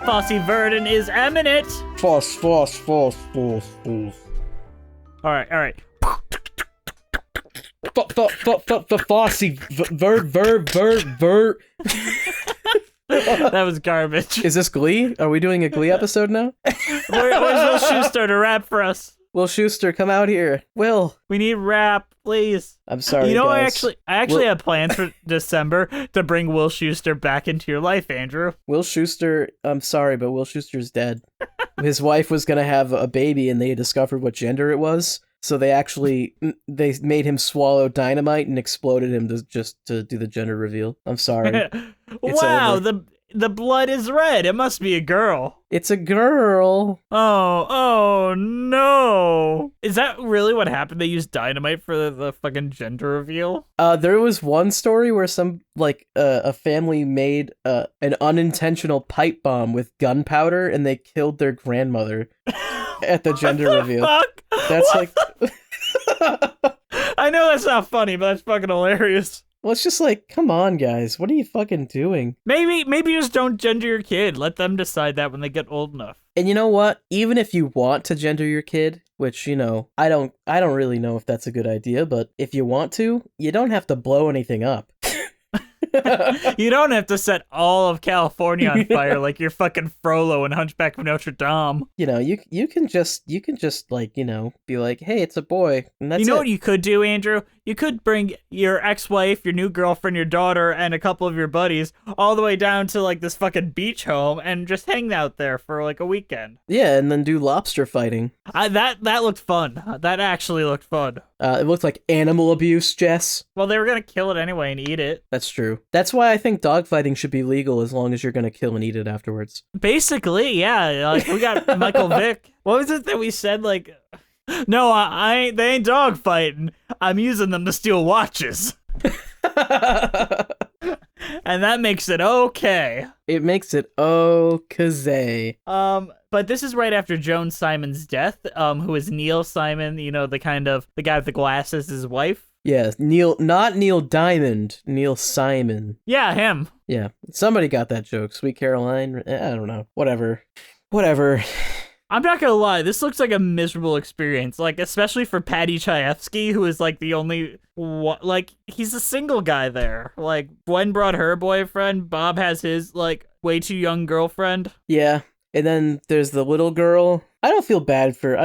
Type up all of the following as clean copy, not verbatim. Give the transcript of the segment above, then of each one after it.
Fosse Verdon is eminent. Fosse. All right. Fosse. That was garbage. Is this Glee? Are we doing a Glee episode now? Where's Will Schuster to rap for us? Will Schuster, come out here. Will. We need rap, please. I'm sorry, You know, guys. I actually have plans for December to bring Will Schuster back into your life, Andrew. Will Schuster, I'm sorry, but Will Schuster's dead. His wife was going to have a baby, and they discovered what gender it was. So they made him swallow dynamite and exploded him to do the gender reveal. I'm sorry. Wow, over. the blood is red. It must be a girl. It's a girl. Oh no. Is that really what happened? They used dynamite for the fucking gender reveal? There was one story where a family made an unintentional pipe bomb with gunpowder, and they killed their grandmother at the gender reveal. Fuck? That's I know that's not funny, but that's fucking hilarious. Well, it's just like, come on, guys. What are you fucking doing? Maybe just don't gender your kid. Let them decide that when they get old enough. And you know what? Even if you want to gender your kid, which, you know, I don't really know if that's a good idea, but if you want to, you don't have to blow anything up. You don't have to set all of California on fire like you're fucking Frollo and Hunchback of Notre Dame. You know, you can just like, you know, be like, hey, it's a boy, and that's You know it. what you could do, Andrew? You could bring your ex-wife, your new girlfriend, your daughter, and a couple of your buddies all the way down to like this fucking beach home and just hang out there for like a weekend. Yeah, and then do lobster fighting. That looked fun. That actually looked fun. It looked like animal abuse, Jess. Well, they were gonna kill it anyway and eat it. That's true. That's why I think dogfighting should be legal as long as you're gonna kill and eat it afterwards. Basically, yeah. Like we got Michael Vick. What was it that we said? Like, no, I ain't. They ain't dog fighting. I'm using them to steal watches. And that makes it okay. It makes it okay. But this is right after Joan Simon's death. Who is Neil Simon? You know, the guy with the glasses, his wife. Yeah, not Neil Diamond, Neil Simon. Yeah, him. Yeah, somebody got that joke. Sweet Caroline. I don't know. Whatever. I'm not gonna lie, this looks like a miserable experience, like, especially for Patty Chayefsky, who is, like, the only, he's a single guy there. Like, Gwen brought her boyfriend, Bob has his, like, way too young girlfriend. Yeah, and then there's the little girl. I don't feel bad for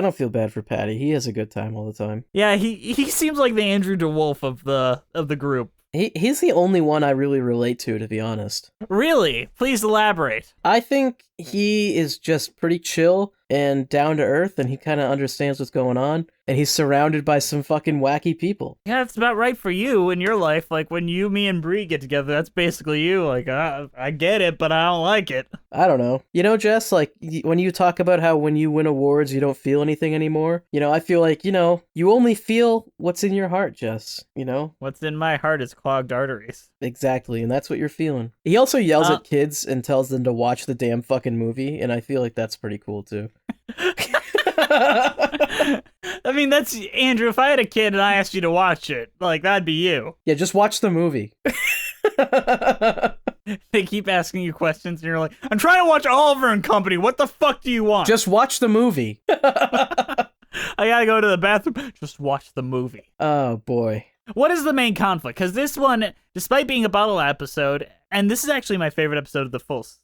Patty. He has a good time all the time. Yeah, he seems like the Andrew DeWolf of the group. He's the only one I really relate to be honest. Really? Please elaborate. I think he is just pretty chill and down to earth, and he kind of understands what's going on, and he's surrounded by some fucking wacky people. Yeah, that's about right for you in your life. Like, when you, me, and Bree get together, that's basically you. Like, I get it, but I don't like it. I don't know. You know, Jess, like, when you talk about how when you win awards, you don't feel anything anymore, you know, I feel like, you know, you only feel what's in your heart, Jess, you know? What's in my heart is clogged arteries. Exactly, and that's what you're feeling. He also yells at kids and tells them to watch the damn fucking movie, and I feel like that's pretty cool, too. I mean, that's Andrew. If I had a kid and I asked you to watch it, like, that'd be you. Yeah, just watch the movie. They keep asking you questions, and you're like, I'm trying to watch Oliver and Company. What the fuck do you want? Just watch the movie. I gotta go to the bathroom. Just watch the movie. Oh, boy. What is the main conflict? Because this one, despite being a bottle episode, and this is actually my favorite episode of the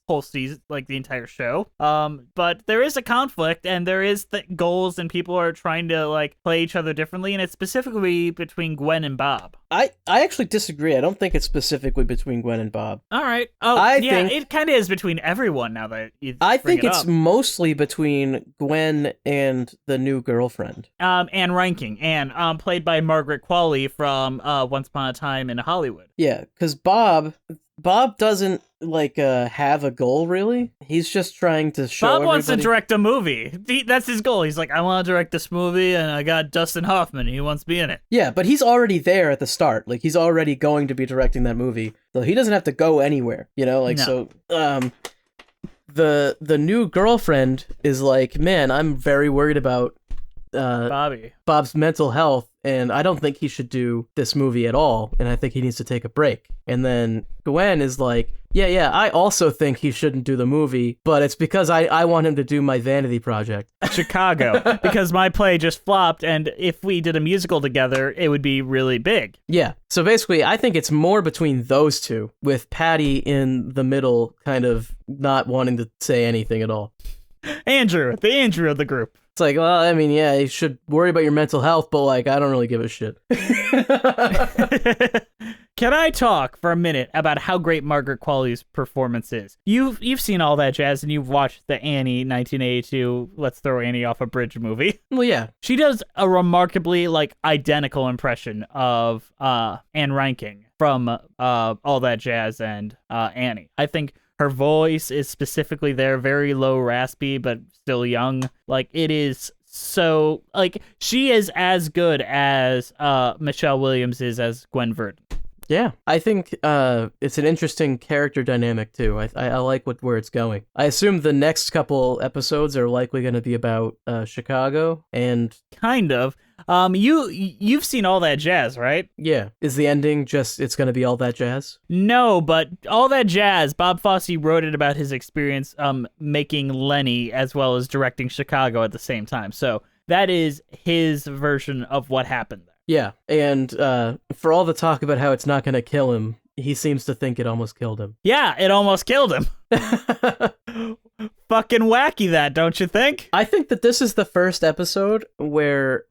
whole season, like the entire show. But there is a conflict, and there is the goals, and people are trying to like play each other differently, and it's specifically between Gwen and Bob. I actually disagree. I don't think it's specifically between Gwen and Bob. All right. Oh, I yeah, think it kind of is between everyone now that you. I think it it's up. mostly between Gwen and the new girlfriend. Anne Reinking, played by Margaret Qualley from Once Upon a Time in Hollywood. Yeah, because Bob doesn't have a goal really. He's just trying to show Bob wants to everybody... direct a movie. That's his goal. He's like, I want to direct this movie, and I got Dustin Hoffman. He wants to be in it. Yeah, but he's already there at the start. Like, he's already going to be directing that movie, so he doesn't have to go anywhere. You know, like No. So. The new girlfriend is like, man, I'm very worried about Bob's mental health, and I don't think he should do this movie at all, and I think he needs to take a break. And then Gwen is like, yeah, I also think he shouldn't do the movie, but it's because I want him to do my vanity project. Chicago, because my play just flopped, and if we did a musical together, it would be really big. Yeah, so basically, I think it's more between those two, with Patty in the middle, kind of not wanting to say anything at all. Andrew, the Andrew of the group. It's like, well, I mean, yeah, you should worry about your mental health, but like, I don't really give a shit. Can I talk for a minute about how great Margaret Qualley's performance is? You've seen All That Jazz, and you've watched the Annie 1982 Let's Throw Annie Off a Bridge movie. Well, yeah. She does a remarkably, identical impression of Anne Reinking from All That Jazz and Annie. I think her voice is specifically there, very low, raspy, but still young. It is so, she is as good as Michelle Williams is as Gwen Verdon. Yeah, I think it's an interesting character dynamic, too. I like where it's going. I assume the next couple episodes are likely going to be about Chicago, and... Kind of. You've seen All That Jazz, right? Yeah. Is the ending just, it's going to be All That Jazz? No, but All That Jazz, Bob Fosse wrote it about his experience making Lenny as well as directing Chicago at the same time. So that is his version of what happened there. Yeah, and for all the talk about how it's not going to kill him, he seems to think it almost killed him. Yeah, it almost killed him. Fucking wacky that, don't you think? I think that this is the first episode where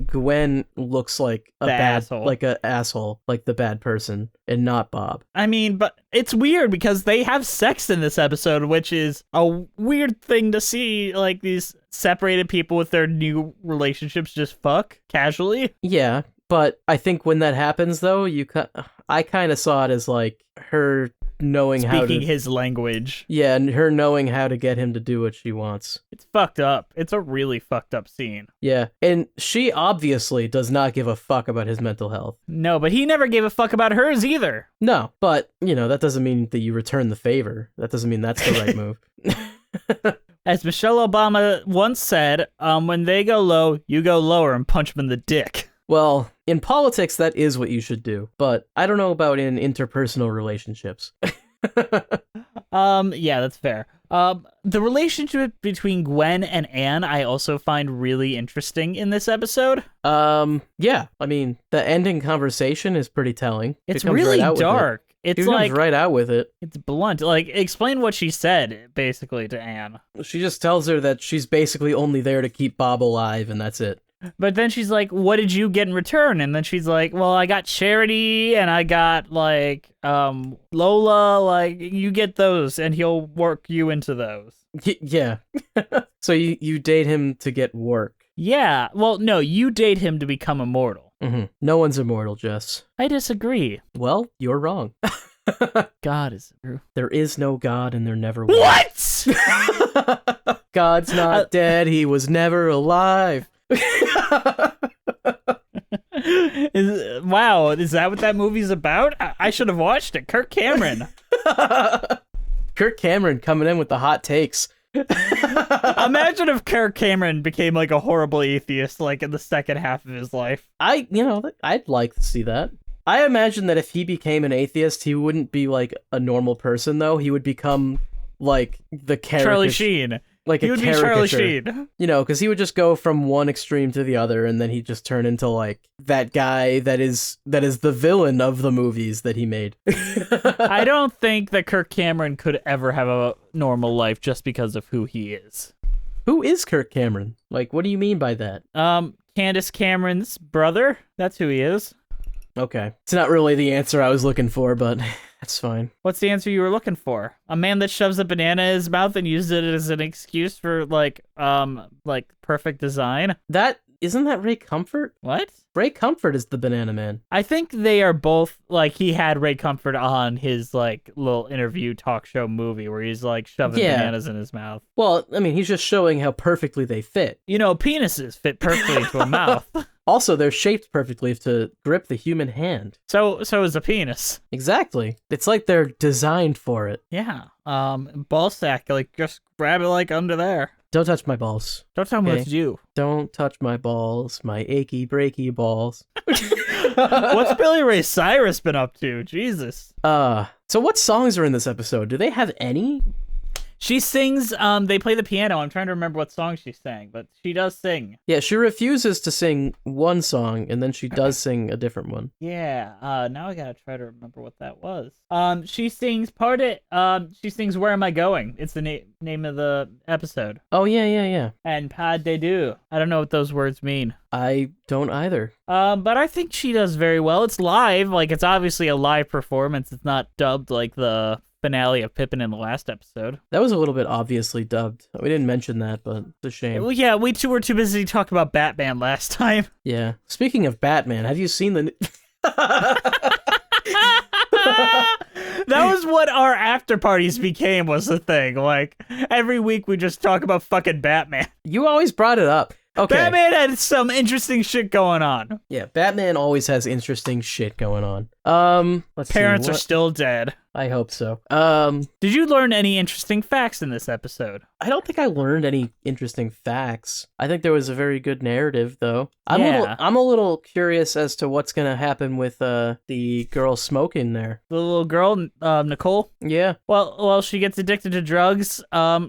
Gwen looks like a asshole. Like an asshole, like the bad person, and not Bob. I mean, but it's weird because they have sex in this episode, which is a weird thing to see, these separated people with their new relationships just fuck casually. Yeah, but I think when that happens, though, I kind of saw it as her knowing speaking his language. Yeah, and her knowing how to get him to do what she wants. It's fucked up. It's a really fucked up scene. Yeah, and she obviously does not give a fuck about his mental health. No, but he never gave a fuck about hers either. No, but, that doesn't mean that you return the favor. That doesn't mean that's the right move. As Michelle Obama once said, when they go low, you go lower and punch them in the dick. Well, in politics, that is what you should do, but I don't know about in interpersonal relationships. Yeah, that's fair. The relationship between Gwen and Anne, I also find really interesting in this episode. Yeah, I mean, the ending conversation is pretty telling. It's really dark. It comes right out with it. It's blunt. Explain what she said, basically, to Anne. She just tells her that she's basically only there to keep Bob alive, and that's it. But then she's like, what did you get in return? And then she's like, well, I got Charity and I got Lola, you get those and he'll work you into those. Yeah. So you date him to get work. Yeah. Well, no, you date him to become immortal. Mm-hmm. No one's immortal, Jess. I disagree. Well, you're wrong. God is true. There is no God and there never was. What? God's not dead. He was never alive. Wow, is that what that movie's about? I should have watched it. Kirk Cameron. Kirk Cameron coming in with the hot takes. Imagine if Kirk Cameron became a horrible atheist in the second half of his life. I'd like to see that. I imagine that if he became an atheist, he wouldn't be a normal person, though. He would become the character. Charlie Sheen. He would be Charlie Sheen. Because he would just go from one extreme to the other, and then he'd just turn into that guy that is the villain of the movies that he made. I don't think that Kirk Cameron could ever have a normal life just because of who he is. Who is Kirk Cameron? What do you mean by that? Candace Cameron's brother. That's who he is. Okay. It's not really the answer I was looking for, but that's fine. What's the answer you were looking for? A man that shoves a banana in his mouth and uses it as an excuse for perfect design? Isn't that Ray Comfort? What? Ray Comfort is the Banana Man. I think they are both he had Ray Comfort on his little interview talk show movie where he's shoving bananas in his mouth. Well, I mean, he's just showing how perfectly they fit. Penises fit perfectly into a mouth. Also, they're shaped perfectly to grip the human hand. So is a penis. Exactly. It's they're designed for it. Yeah. Ball sack, just grab it under there. Don't touch my balls. Don't tell me what Okay. to do. Don't touch my balls, my achy breaky balls. What's Billy Ray Cyrus been up to? Jesus. So what songs are in this episode? Do they have any? She sings, they play the piano. I'm trying to remember what song she sang, but she does sing. Yeah, she refuses to sing one song, and then she does sing a different one. Yeah, now I gotta try to remember what that was. She sings she sings Where Am I Going? It's the name of the episode. Oh, yeah. And Pas de deux. I don't know what those words mean. I don't either. But I think she does very well. It's live, like it's obviously a live performance. It's not dubbed like the finale of Pippin in the last episode. That was a little bit obviously dubbed. We didn't mention that, but it's a shame. Well, yeah, we were too busy talking about Batman last time. Yeah. Speaking of Batman, have you seen the... That was what our after parties became, was the thing. Like, every week we just talk about fucking Batman. You always brought it up. Okay. Batman had some interesting shit going on. Yeah, Batman always has interesting shit going on. Let's Parents see, are still dead. I hope so. Did you learn any interesting facts in this episode? I don't think I learned any interesting facts. I think there was a very good narrative, though. I'm a little curious as to what's gonna happen with the girl smoking there. The little girl, Nicole? Yeah. Well, she gets addicted to drugs,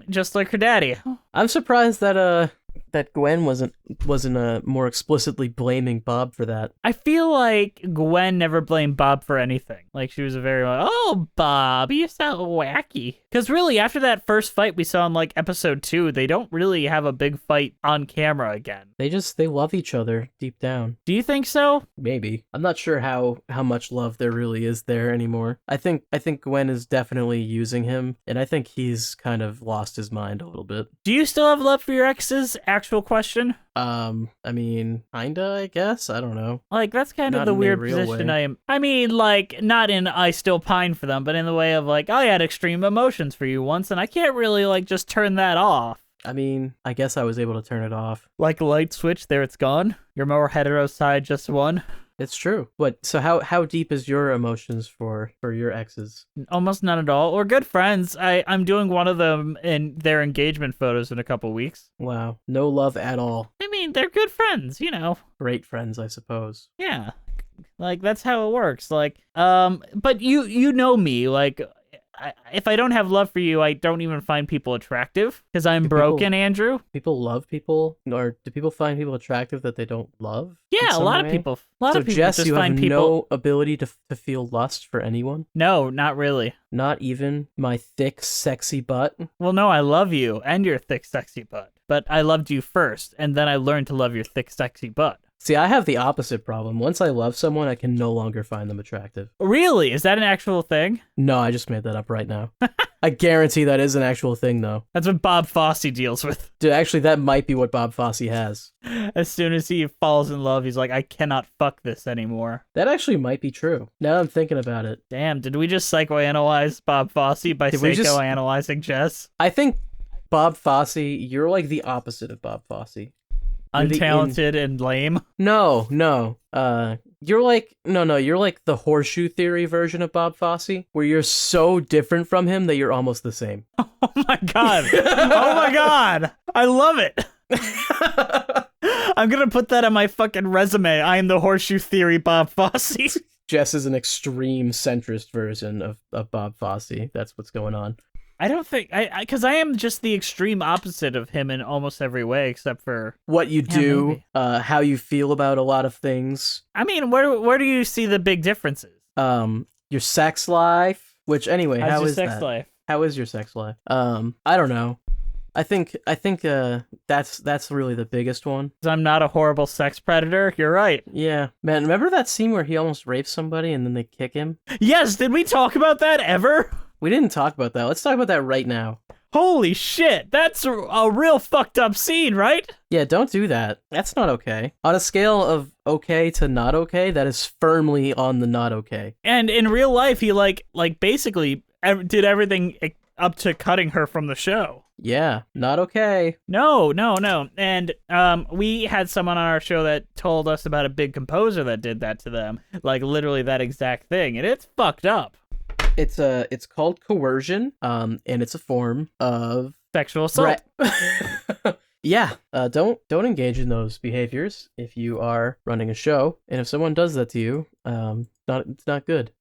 just like her daddy. I'm surprised that Gwen wasn't more explicitly blaming Bob for that. I feel like Gwen never blamed Bob for anything. Like, she was a very, like, oh, Bob, you sound wacky. Because really, after that first fight we saw in, like, episode 2, they don't really have a big fight on camera again. They love each other deep down. Do you think so? Maybe. I'm not sure how much love there really is there anymore. I think Gwen is definitely using him, and I think he's kind of lost his mind a little bit. Do you still have love for your exes? Actual question. I mean, kinda, I guess. I don't know. Like, that's kind Not of the in a weird real position way. I am. I mean, like, not in I still pine for them, but in the way of, like, I had extreme emotions for you once, and I can't really, like, just turn that off. I mean, I guess I was able to turn it off. Like a light switch, there it's gone. Your more hetero side just won. It's true. But so how deep is your emotions for your exes? Almost none at all. We're good friends. I'm doing one of them in their engagement photos in a couple weeks. Wow. No love at all. I mean, they're good friends, you know. Great friends, I suppose. Yeah. Like, that's how it works. Like, but you know me, like, if I don't have love for you, I don't even find people attractive because I'm broken, Andrew. People love people, or do people find people attractive that they don't love? Yeah, a lot of people. So Jess, just you have find people. no ability to feel lust for anyone? No, not really. Not even my thick, sexy butt? Well, no, I love you and your thick, sexy butt. But I loved you first, and then I learned to love your thick, sexy butt. See, I have the opposite problem. Once I love someone, I can no longer find them attractive. Really? Is that an actual thing? No, I just made that up right now. I guarantee that is an actual thing, though. That's what Bob Fosse deals with. Dude, actually, that might be what Bob Fosse has. As soon as he falls in love, he's like, I cannot fuck this anymore. That actually might be true. Now that I'm thinking about it. Damn, did we just psychoanalyze Bob Fosse by psychoanalyzing Jess? I think Bob Fosse, you're like the opposite of Bob Fosse. Untalented and lame? No. You're like the horseshoe theory version of Bob Fosse, where you're so different from him that you're almost the same. Oh my god. Oh my god. I love it. I'm gonna put that on my fucking resume. I am the horseshoe theory Bob Fosse. Jess is an extreme centrist version of Bob Fosse. That's what's going on. I don't think because I am just the extreme opposite of him in almost every way, except for what you do, maybe. How you feel about a lot of things. I mean, where do you see the big differences? Your sex life. Which anyway, How's how your is sex that? life? How is your sex life? I don't know. I think that's really the biggest one. 'Cause I'm not a horrible sex predator. You're right. Yeah, man. Remember that scene where he almost raped somebody and then they kick him? Yes. Did we talk about that ever? We didn't talk about that. Let's talk about that right now. Holy shit, that's a real fucked up scene, right? Yeah, don't do that. That's not okay. On a scale of okay to not okay, that is firmly on the not okay. And in real life, he like basically did everything up to cutting her from the show. Yeah, not okay. No. And we had someone on our show that told us about a big composer that did that to them. Like literally that exact thing. And it's fucked up. It's called coercion, and it's a form of sexual assault. Yeah, don't engage in those behaviors if you are running a show, and if someone does that to you, it's not good.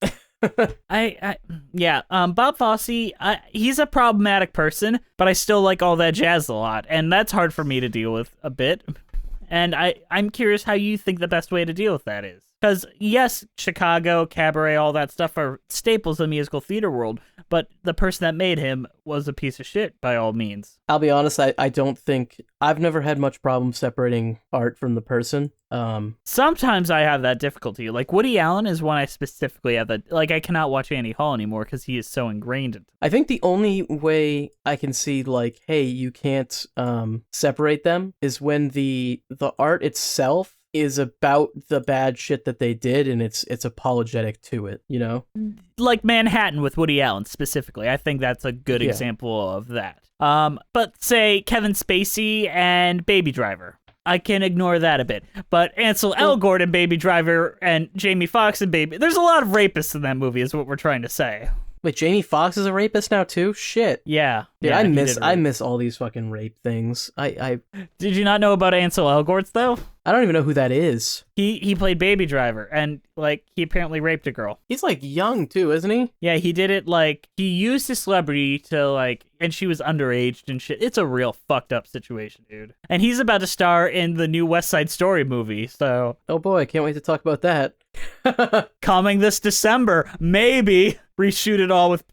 Bob Fosse, he's a problematic person, but I still like all that jazz a lot, and that's hard for me to deal with a bit. And I'm curious how you think the best way to deal with that is. Because, yes, Chicago, Cabaret, all that stuff are staples of the musical theater world, but the person that made him was a piece of shit, by all means. I'll be honest, I don't think... I've never had much problem separating art from the person. Sometimes I have that difficulty. Like, Woody Allen is one I specifically have that... Like, I cannot watch Annie Hall anymore because he is so ingrained into it. I think the only way I can see, like, hey, you can't separate them is when the art itself is about the bad shit that they did, and it's apologetic to it, you know? Like Manhattan with Woody Allen specifically. I think that's a good example of that. But say Kevin Spacey and Baby Driver. I can ignore that a bit. But Ansel Elgort and Baby Driver and Jamie Foxx and Baby... There's a lot of rapists in that movie is what we're trying to say. Wait, Jamie Foxx is a rapist now too? Shit. Yeah. Dude, I miss all these fucking rape things. I Did you not know about Ansel Elgort though? I don't even know who that is. He played Baby Driver, and like he apparently raped a girl. He's like young too, isn't he? Yeah, he did it like he used his celebrity to like, and she was underaged and shit. It's a real fucked up situation, dude. And he's about to star in the new West Side Story movie, so. Oh boy, I can't wait to talk about that. Coming this December, maybe reshoot it all with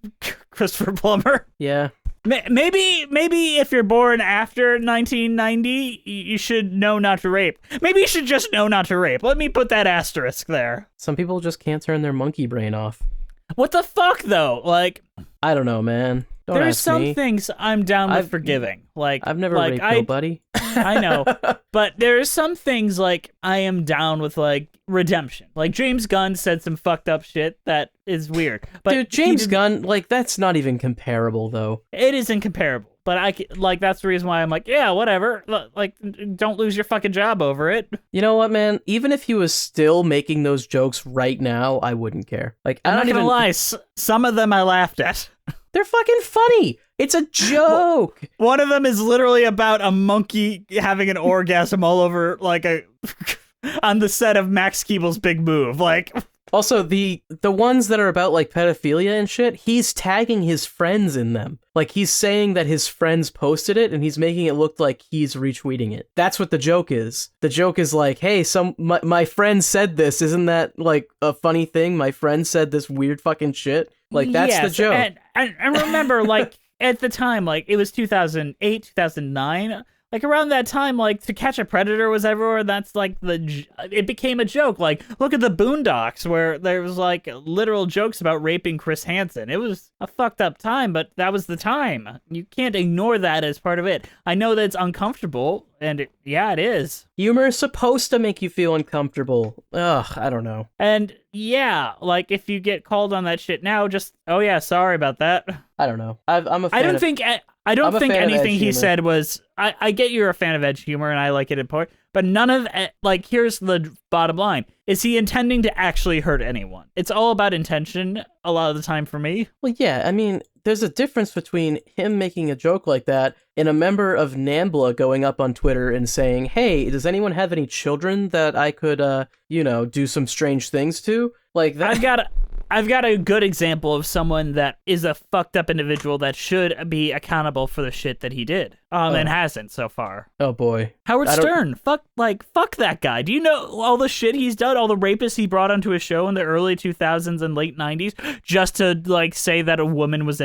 Christopher Plummer. Yeah. Maybe if you're born after 1990, you should know not to rape. Maybe you should just know not to rape. Let me put that asterisk there. Some people just can't turn their monkey brain off. What the fuck, though? Like, I don't know, man. Don't there's ask some me. things I'm down with forgiving. Like, I've never raped nobody. I know, but there's some things like I am down with, like redemption. Like James Gunn said some fucked up shit that is weird. But dude, James Gunn, like that's not even comparable though. It is incomparable. But that's the reason why I'm like, yeah, whatever. Like, don't lose your fucking job over it. You know what, man? Even if he was still making those jokes right now, I wouldn't care. Like, I'm not gonna lie. Some of them I laughed at. They're fucking funny. It's a joke. One of them is literally about a monkey having an orgasm all over, like, on the set of Max Keeble's Big Move. Like, also, the ones that are about, like, pedophilia and shit, he's tagging his friends in them. Like, he's saying that his friends posted it, and he's making it look like he's retweeting it. That's what the joke is. The joke is like, hey, my friend said this. Isn't that, like, a funny thing? My friend said this weird fucking shit. Like, that's the joke. And remember, like, at the time, like, it was 2008, 2009... Like, around that time, like, To Catch a Predator was everywhere. That's, like, it became a joke. Like, look at the Boondocks, where there was, like, literal jokes about raping Chris Hansen. It was a fucked up time, but that was the time. You can't ignore that as part of it. I know that it's uncomfortable, and it is. Humor is supposed to make you feel uncomfortable. Ugh, I don't know. And, yeah, like, if you get called on that shit now, just, oh, yeah, sorry about that. I don't know. I'm a fan I don't think anything he said was... I get you're a fan of edge humor, and I like it in part, but none of... Like, here's the bottom line. Is he intending to actually hurt anyone? It's all about intention a lot of the time for me. Well, yeah, I mean, there's a difference between him making a joke like that and a member of NAMBLA going up on Twitter and saying, hey, does anyone have any children that I could, do some strange things to? Like that... I've got a good example of someone that is a fucked up individual that should be accountable for the shit that he did, and hasn't so far. Oh boy, Howard Stern. Fuck that guy. Do you know all the shit he's done? All the rapists he brought onto his show in the early 2000s and late 90s just to like say that a woman was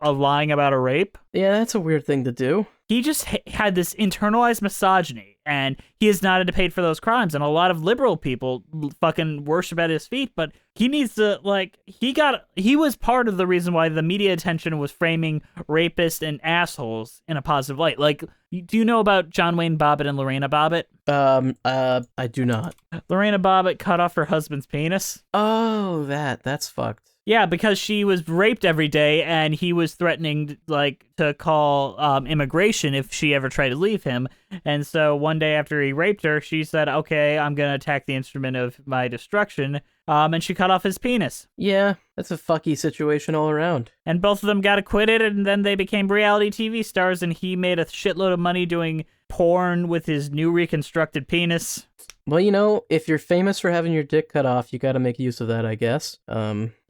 lying about a rape. Yeah, that's a weird thing to do. He just had this internalized misogyny, and he is not paid for those crimes. And a lot of liberal people fucking worship at his feet, but he needs to, like, he was part of the reason why the media attention was framing rapists and assholes in a positive light. Like, do you know about John Wayne Bobbitt and Lorena Bobbitt? I do not. Lorena Bobbitt cut off her husband's penis. Oh, that's fucked. Yeah, because she was raped every day, and he was threatening like to call immigration if she ever tried to leave him. And so one day after he raped her, she said, "Okay, I'm gonna attack the instrument of my destruction." And she cut off his penis. Yeah, that's a fucky situation all around. And both of them got acquitted, and then they became reality TV stars, and he made a shitload of money doing porn with his new reconstructed penis. Well, you know, if you're famous for having your dick cut off, you gotta make use of that, I guess.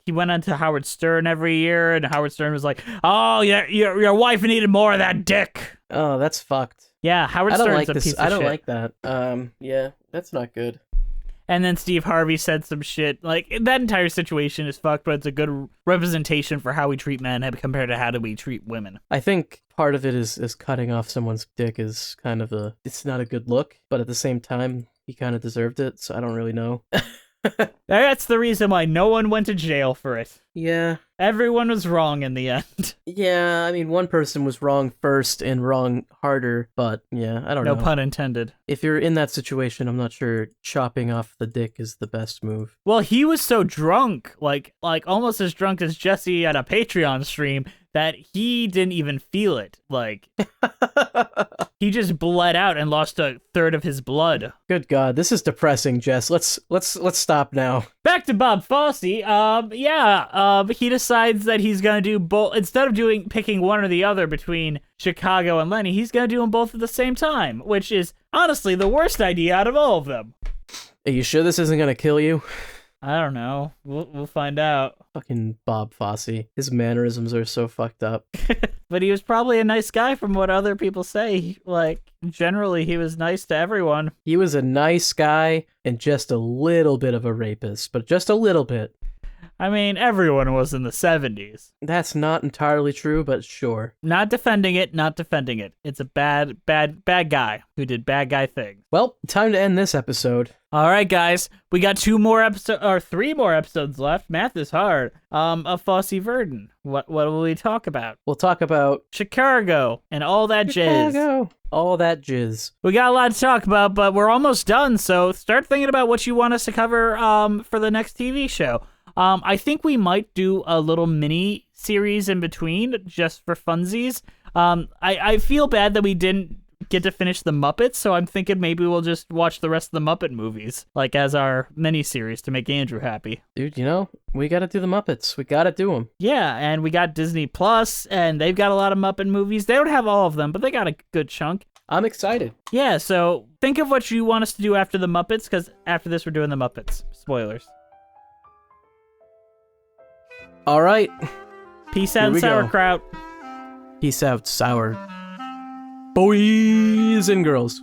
He went on to Howard Stern every year, and Howard Stern was like, "Oh, yeah, your wife needed more of that dick." Oh, that's fucked. Yeah, Howard Stern's a piece of shit. I don't like that. Yeah, that's not good. And then Steve Harvey said some shit. Like, that entire situation is fucked, but it's a good representation for how we treat men compared to how do we treat women. I think part of it is cutting off someone's dick is kind of it's not a good look, but at the same time, he kind of deserved it, so I don't really know. That's the reason why no one went to jail for it. Yeah. Everyone was wrong in the end. Yeah, I mean, one person was wrong first and wrong harder, but yeah, I don't know. No pun intended. If you're in that situation, I'm not sure chopping off the dick is the best move. Well, he was so drunk, like almost as drunk as Jesse at a Patreon stream, that he didn't even feel it. Like, he just bled out and lost a third of his blood. Good God, this is depressing, Jess. Let's stop now. Back to Bob Fosse. He decides that he's gonna do both instead of picking one or the other between Chicago and Lenny. He's gonna do them both at the same time, which is honestly the worst idea out of all of them. Are you sure this isn't gonna kill you? I don't know. We'll find out. Fucking Bob Fosse. His mannerisms are so fucked up. But he was probably a nice guy from what other people say. Like, generally, he was nice to everyone. He was a nice guy and just a little bit of a rapist, but just a little bit. I mean, everyone was in the 70s. That's not entirely true, but sure. Not defending it. It's a bad guy who did bad guy things. Well, time to end this episode. All right, guys. We got 3 more episodes left. Math is hard. Of Fosse Verdon. What will we talk about? We'll talk about Chicago and all that jizz. All that jizz. We got a lot to talk about, but we're almost done. So start thinking about what you want us to cover for the next TV show. I think we might do a little mini series in between just for funsies. I feel bad that we didn't get to finish the Muppets, so I'm thinking maybe we'll just watch the rest of the Muppet movies, like as our mini series to make Andrew happy. Dude, you know, we gotta do the Muppets. We gotta do them. Yeah, and we got Disney Plus, and they've got a lot of Muppet movies. They don't have all of them, but they got a good chunk. I'm excited. Yeah, so think of what you want us to do after the Muppets, because after this we're doing the Muppets. Spoilers. All right. Peace out, sauerkraut. Peace out, sour boys and girls.